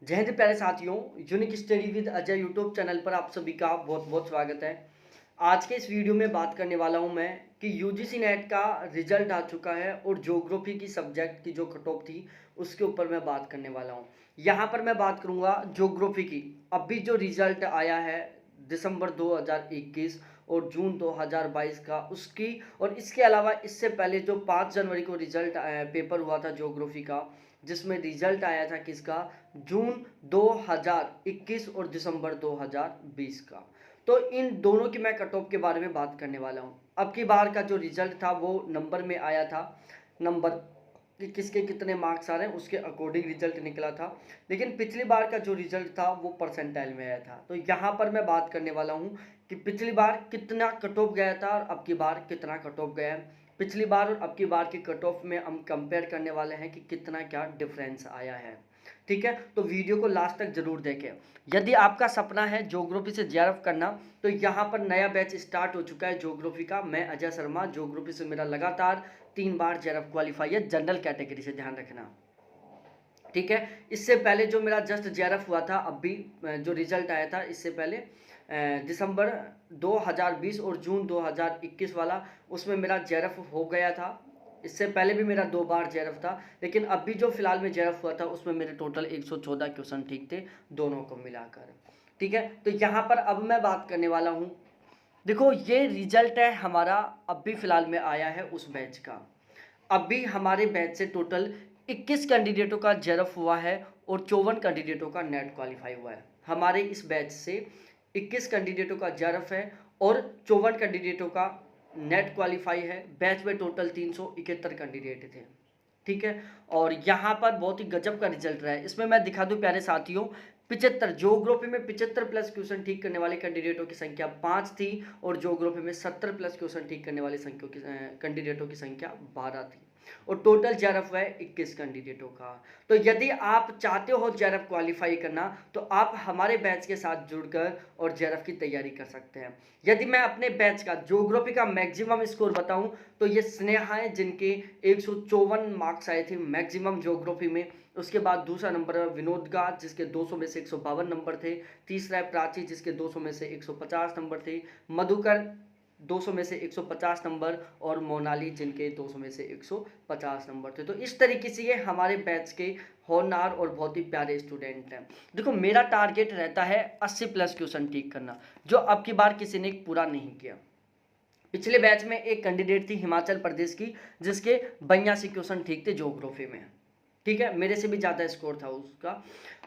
जय हिंद प्यारे साथियों। Unique study with Ajay YouTube channel पर आप सभी का बहुत बहुत स्वागत है। आज के इस वीडियो में बात करने वाला हूं मैं कि यूजीसी नेट का रिजल्ट आ चुका है और ज्योग्राफी की सब्जेक्ट की जो कट ऑफ थी उसके ऊपर मैं बात करने वाला हूं। यहां पर मैं बात करूंगा ज्योग्राफी की। अभी जो रिजल्ट आया है दिसंबर 2021 और जून 2022 का उसकी, और इसके अलावा इससे पहले जो 5 जनवरी को रिजल्ट पेपर हुआ था ज्योग्राफी का, जिसमें रिजल्ट आया था किसका, जून 2021 और दिसंबर 2020 का। तो इन दोनों की मैं कट ऑफ के बारे में बात करने वाला हूं। अब की बार का जो रिजल्ट था वो नंबर में आया था, नंबर कि किसके कितने मार्क्स आ रहे हैं उसके अकॉर्डिंग रिजल्ट निकला था। लेकिन पिछली बार का जो रिजल्ट था वो परसेंटाइल में आया था। तो यहाँ पर मैं बात करने वाला हूँ कि पिछली बार कितना कट ऑफ गया था और अब की बार कितना कट ऑफ गया है। पिछली बार और अब की बार की कट ऑफ में हम कंपेयर करने वाले हैं कि कितना क्या डिफरेंस आया है। ठीक है, तो वीडियो को लास्ट तक जरूर देखें। यदि आपका सपना है ज्योग्राफी से जेआरएफ करना तो यहाँ पर नया बैच स्टार्ट हो चुका है ज्योग्राफी का। मैं अजय शर्मा, ज्योग्राफी से मेरा लगातार 3 बार जेआरएफ क्वालिफाई है, जनरल कैटेगरी से, ध्यान रखना। ठीक है, इससे पहले जो मेरा जस्ट जेआरएफ हुआ था, अभी जो रिजल्ट आया था इससे पहले दिसंबर 2020 और जून 2021 वाला, उसमें मेरा जेआरएफ हो गया था। इससे पहले भी मेरा 2 बार जेआरएफ था, लेकिन अभी जो फिलहाल में जेआरएफ हुआ था उसमें मेरे टोटल 114 क्वेश्चन ठीक थे दोनों को मिलाकर। ठीक है, तो यहाँ पर अब मैं बात करने वाला हूँ। देखो, ये रिजल्ट है हमारा अभी फिलहाल में आया है उस बैच का। अभी हमारे बैच से टोटल 21 कैंडिडेटों का जेआरएफ हुआ है और 54 कैंडिडेटों का नेट क्वालिफाई हुआ है। हमारे इस बैच से 21 कैंडिडेटों का जेआरएफ है और 54 कैंडिडेटों का नेट क्वालिफाई है। बैच में टोटल 371 कैंडिडेट थे। ठीक है, और यहाँ पर बहुत ही गजब का रिजल्ट रहा है। इसमें मैं दिखा दूं प्यारे साथियों, 75 ज्योग्राफी में 75 प्लस क्वेश्चन ठीक करने वाले कैंडिडेटों की संख्या 5 थी और ज्योग्राफी में 70 प्लस क्वेश्चन ठीक करने वाले कैंडिडेटों की संख्या 12 थी और टोटल जेआरएफ है 21 कैंडिडेटों का। तो यदि आप चाहते हो जेआरएफ क्वालिफाई करना तो आप हमारे बैच के साथ जुड़कर और जेआरएफ की तैयारी कर सकते हैं। यदि मैं अपने बैच का ज्योग्राफी का मैक्सिमम स्कोर बताऊं तो ये स्नेहा है, जिनके 154 मार्क्स आए थे मैक्सिमम ज्योग्राफी में। उसके बाद दूसरा नंबर है विनोद का, जिसके 200 में से 152 नंबर थे। तीसरा है प्राची, जिसके 200 में से 150 नंबर थे। मधुकर 200 में से 150 नंबर और मोनाली, जिनके 200 में से 150 नंबर थे। तो इस तरीके से ये हमारे बैच के होनहार और बहुत ही प्यारे स्टूडेंट हैं। देखो, मेरा टारगेट रहता है 80 प्लस क्वेश्चन ठीक करना, जो अब की बार किसी ने पूरा नहीं किया। पिछले बैच में एक कैंडिडेट थी हिमाचल प्रदेश की, जिसके 82 क्वेश्चन ठीक थे ज्योग्राफी में। ठीक है, मेरे से भी ज़्यादा स्कोर था उसका।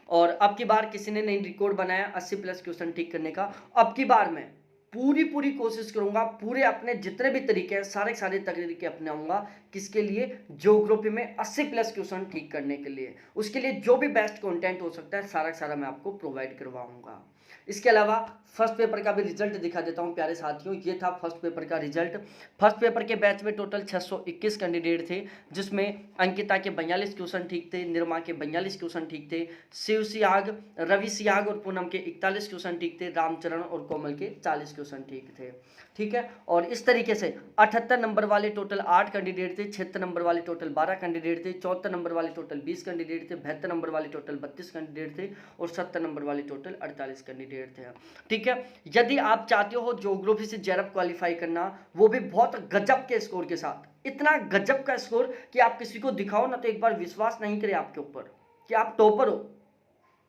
और अब की बार किसी ने नहीं रिकॉर्ड बनाया 80 प्लस क्वेश्चन ठीक करने का। अब की बार मैं पूरी पूरी कोशिश करूंगा, पूरे अपने जितने भी तरीके हैं सारे सारे तरीके अपनाऊंगा। किसके लिए? ज्योग्राफी में 80 प्लस क्वेश्चन ठीक करने के लिए। उसके लिए जो भी बेस्ट कंटेंट हो सकता है सारा सारा मैं आपको प्रोवाइड करवाऊंगा। इसके अलावा फर्स्ट पेपर का भी रिजल्ट दिखा देता हूं प्यारे साथियों। ये था फर्स्ट पेपर का रिजल्ट। फर्स्ट पेपर के बैच में टोटल 621 कैंडिडेट थे, जिसमें अंकिता के 42 क्वेश्चन ठीक थे, निर्मा के 42 क्वेश्चन ठीक थे, शिव सियाग, रवि सियाग और पूनम के 41 क्वेश्चन ठीक थे, रामचरण और कोमल के 40 क्वेश्चन ठीक थे। ठीक है, और इस तरीके से 78 नंबर वाले टोटल 8 कैंडिडेट थे, 76 नंबर वाले टोटल 12 कैंडिडेट थे, 74 नंबर वाले टोटल 20 कैंडिडेट थे, 72 नंबर वाले टोटल 32 कैंडिडेट थे और 70 नंबर वाले टोटल 48 कैंडिडेट थे। ठीक है, यदि आप चाहते हो ज्योग्राफी से जेआरएफ क्वालिफाई करना, वो भी बहुत गजब के स्कोर के साथ, इतना गजब का स्कोर कि आप किसी को दिखाओ ना तो एक बार विश्वास नहीं करे आपके ऊपर कि आप टॉपर हो।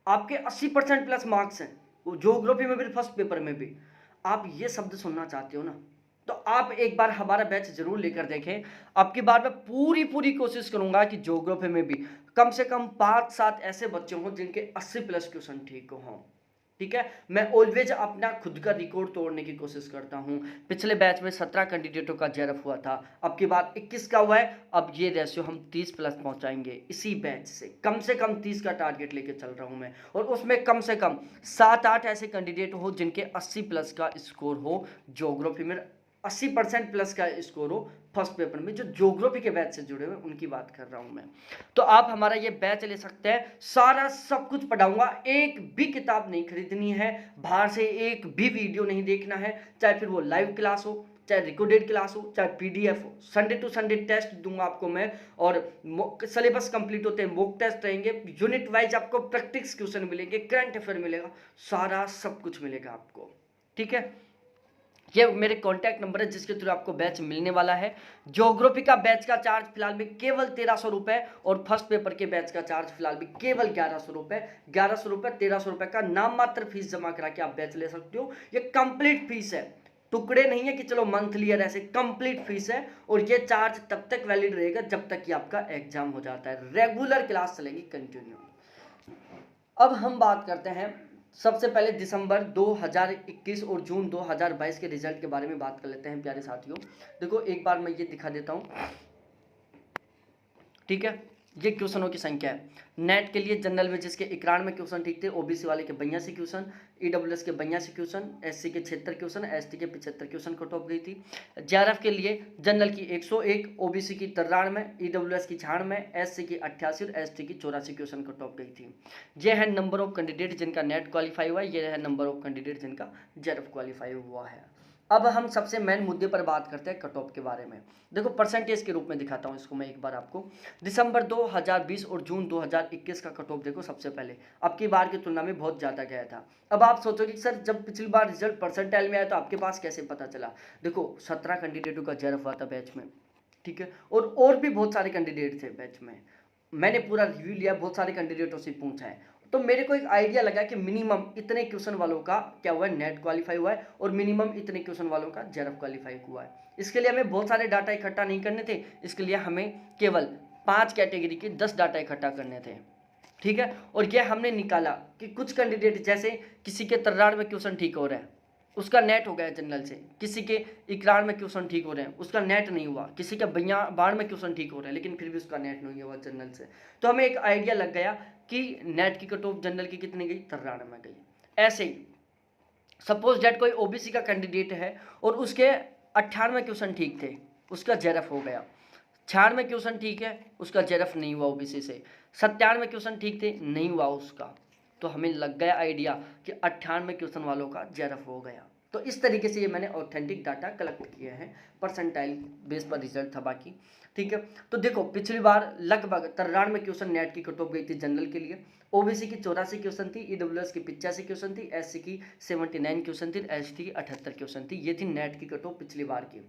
आपके 80% प्लस मार्क्स हैं, वो ज्योग्राफी में भी, फर्स्ट पेपर में भी। आप ये शब्द सुनना चाहते हो ना, तो आप एक बार हमारा बैच जरूर लेकर देखें। अब की बार मैं पूरी पूरी कोशिश करूंगा कि ज्योग्राफी में भी कम से कम 5-7 ऐसे बच्चे हों जिनके 80 प्लस क्वेश्चन ठीक हों। ठीक है, मैं ऑलवेज अपना खुद का रिकॉर्ड तोड़ने की कोशिश करता हूं। पिछले बैच में 17 कैंडिडेटों का जेआरएफ हुआ था, अब की बात 21 का हुआ है। अब ये रेशियो हम 30 प्लस पहुंचाएंगे इसी बैच से कम 30 का टारगेट लेके चल रहा हूं मैं। और उसमें कम से कम 7-8 ऐसे कैंडिडेट हो जिनके 80 प्लस का स्कोर हो ज्योग्राफी में, 80% प्लस का स्कोर हो फर्स्ट पेपर में। जो ज्योग्राफी के बैच से जुड़े हुए उनकी बात कर रहा हूं मैं। तो आप हमारा ये बैच ले सकते हैं, सारा सब कुछ पढ़ाऊंगा। एक भी किताब नहीं खरीदनी है, बाहर से एक भी वीडियो नहीं देखना है, चाहे फिर वो लाइव क्लास हो, चाहे रिकॉर्डेड क्लास हो, चाहे पीडीएफ हो, संडे टू संडे टेस्ट दूंगा आपको मैं, और सिलेबस कंप्लीट होते हैं, मॉक टेस्ट रहेंगे, यूनिट वाइज आपको प्रैक्टिस क्वेश्चन मिलेंगे, करंट अफेयर मिलेगा, सारा सब कुछ मिलेगा आपको। ठीक है, ये मेरे कॉन्टैक्ट नंबर है जिसके थ्रू आपको बैच मिलने वाला है। ज्योग्राफी का बैच का चार्ज फिलहाल में केवल 1300 रुपए, और फर्स्ट पेपर के बैच का चार्ज फिलहाल में केवल 1100 रुपए। 1100 रुपए 1300 रुपए का नाम मात्र फीस जमा करा के आप बैच ले सकते हो। ये कंप्लीट फीस है, टुकड़े नहीं है कि चलो मंथली या ऐसे, कंप्लीट फीस है। और ये चार्ज तब तक वैलिड रहेगा जब तक कि आपका एग्जाम हो जाता है। रेगुलर क्लास चलेगी कंटिन्यू। अब हम बात करते हैं सबसे पहले दिसंबर 2021 और जून 2022 के रिजल्ट के बारे में बात कर लेते हैं प्यारे साथियों। देखो एक बार मैं ये दिखा देता हूँ। ठीक है, ये क्वेश्चनों की संख्या है। नेट के लिए जनरल में जिसके 91 क्वेश्चन ठीक थे, ओबीसी वाले के 82 क्वेश्चन, ईडब्ल्यूएस के 82 क्वेश्चन, एससी के 76 क्वेश्चन, एसटी के 75 क्वेश्चन कट ऑफ गई थी। जेआरएफ के लिए जनरल की 101, ओबीसी की 93, ईडब्ल्यूएस की 96, एससी की 88 और एसटी की 84 क्वेश्चन कट ऑफ गई थी। ये है नंबर ऑफ कैंडिडेट जिनका नेट क्वालिफाई हुआ है, ये है नंबर ऑफ कैंडिडेट जिनका जेआरएफ क्वालिफाई हुआ है। अब हम सबसे मेन मुद्दे पर बात करते हैं कट ऑफ के बारे में। देखो परसेंटेज के रूप में दिखाता हूं इसको मैं एक बार आपको। दिसंबर 2020 और जून 2021 का कट ऑफ देखो सबसे पहले, अब की बार की तुलना में बहुत ज़्यादा गया था। अब आप सोचोगे सर जब पिछली बार रिजल्ट परसेंटाइल में आया तो आपके पास कैसे पता चला? देखो 17 कैंडिडेटों का जेआरएफ हुआ था बैच में। ठीक है, और भी बहुत सारे कैंडिडेट थे बैच में। मैंने पूरा रिव्यू लिया, बहुत सारे कैंडिडेटों से पूछा है, तो मेरे को एक आइडिया लगा कि मिनिमम इतने क्वेश्चन वालों का क्या हुआ है, नेट क्वालिफाई हुआ है, और मिनिमम इतने क्वेश्चन वालों का जेआरएफ क्वालिफाई हुआ है। इसके लिए हमें बहुत सारे डाटा इकट्ठा नहीं करने थे, इसके लिए हमें केवल 5 कैटेगरी के 10 डाटा इकट्ठा करने थे। ठीक है, और यह हमने निकाला कि कुछ कैंडिडेट जैसे किसी के 93 में क्वेश्चन ठीक हो रहा है, उसका नेट हो गया जनरल से, किसी के 91 में क्वेश्चन ठीक हो रहे हैं, उसका नेट नहीं हुआ, किसी के 92 में क्वेश्चन ठीक हो रहे हैं लेकिन फिर भी उसका नेट नहीं हुआ जनरल से। तो हमें एक आइडिया लग गया कि नेट की कट ऑफ जनरल की कितनी गई, 93 में गई। ऐसे ही सपोज डेट कोई ओबीसी का कैंडिडेट है और उसके 98 क्वेश्चन ठीक थे, उसका जेआरएफ हो गया। 96 क्वेश्चन ठीक है, उसका जेआरएफ नहीं हुआ ओबीसी से। 97 क्वेश्चन ठीक थे, नहीं हुआ उसका। तो हमें लग गया आइडिया कि 98 क्वेश्चन वालों का जेआरएफ हो गया। तो इस तरीके से ये मैंने ऑथेंटिक डाटा कलेक्ट किए हैं, परसेंटाइल बेस पर रिजल्ट था बाकी। ठीक है, तो देखो पिछली बार लगभग 93 क्वेश्चन नेट की कट ऑफ गई थी जनरल के लिए, ओबीसी की 84 क्वेश्चन थी, ईडब्ल्यूएस की 85 क्वेश्चन थी, एससी की 79 क्वेश्चन थी, एसटी की 78 क्वेश्चन थी। ये थी नेट की कट ऑफ पिछली बार की।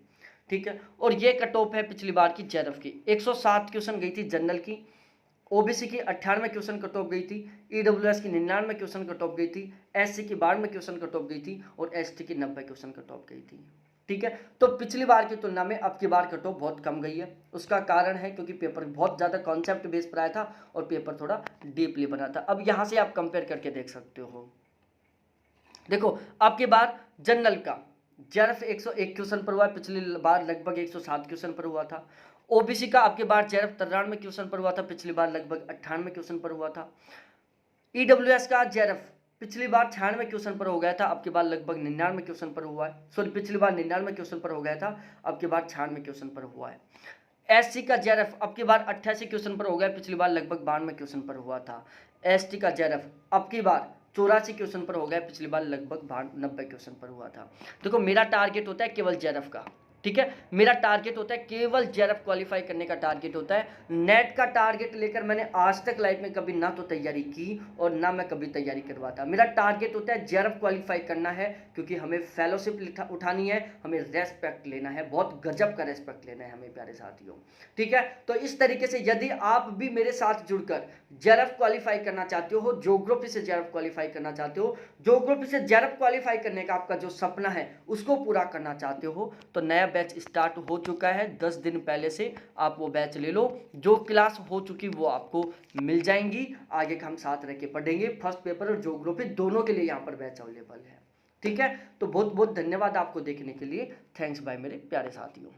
ठीक है, और ये कट ऑफ है पिछली बार की जेआरएफ की। 107 क्वेश्चन गई थी जनरल की, ओबीसी की 98 क्वेश्चन कट ऑफ गई थी, ईडब्ल्यूएस की 99 क्वेश्चन कट ऑफ गई थी, एससी की 92 क्वेश्चन कट ऑफ गई थी, और एसटी की 90 क्वेश्चन कट ऑफ गई थी। ठीक है, तो पिछली बार की तुलना में अब की बार कट ऑफ बहुत कम गई है। उसका कारण है क्योंकि पेपर बहुत ज़्यादा कॉन्सेप्ट बेस पर आया था और पेपर थोड़ा डीपली बना था। अब यहाँ से आप कंपेयर करके देख सकते हो। देखो आपकी बार जनरल का जेआरएफ 101 क्वेश्चन पर हुआ है, पिछली बार लगभग 107 क्वेश्चन पर हुआ था। ओबीसी का आपके बार जेआरएफ 93 क्वेश्चन पर हुआ था, पिछली बार लगभग 98 क्वेश्चन पर हुआ था। ईडब्ल्यूएस का जेआरएफ पिछली बार 96 क्वेश्चन पर हो गया था, अब की बार लगभग 99 क्वेश्चन पर हुआ है। सॉरी, पिछली बार 99 क्वेश्चन पर हो गया था, अब की बार 96 क्वेश्चन पर हुआ है। एससी का जेआरएफ अब की बार 88 क्वेश्चन पर हो गया, पिछली बार लगभग 92 क्वेश्शन पर हुआ था। एसटी का जेआरएफ अब की बार 84 क्वेश्चन पर हो गया, पिछली बार लगभग 90 क्वेश्चन पर हुआ था। देखो मेरा टारगेट होता है केवल जेआरएफ का। ठीक है, मेरा टारगेट होता है केवल जेआरएफ क्वालिफाई करने का टारगेट होता है। नेट का टारगेट लेकर मैंने आज तक लाइफ में कभी ना तो तैयारी की और ना मैं कभी तैयारी करवाता। मेरा टारगेट होता है जेआरएफ क्वालिफाई करना है, क्योंकि हमें फेलोशिप उठानी है, हमें रेस्पेक्ट लेना है, बहुत गजब का रेस्पेक्ट लेना है हमें प्यारे साथियों। ठीक है, तो इस तरीके से यदि आप भी मेरे साथ जुड़कर जेआरएफ क्वालिफाई करना चाहते हो, ज्योग्राफी से जेआरएफ क्वालिफाई करना चाहते हो, ज्योग्राफी से जेआरएफ क्वालिफाई करने का आपका जो सपना है उसको पूरा करना चाहते हो, तो नया बैच स्टार्ट हो चुका है। 10 दिन पहले से आप वो बैच ले लो। जो क्लास हो चुकी वो आपको मिल जाएंगी। आगे का हम साथ रह के पढ़ेंगे। फर्स्ट पेपर और ज्योग्राफी दोनों के लिए यहाँ पर बैच अवेलेबल है। ठीक है, तो बहुत बहुत धन्यवाद आपको देखने के लिए। थैंक्स बाय मेरे प्यारे साथियों।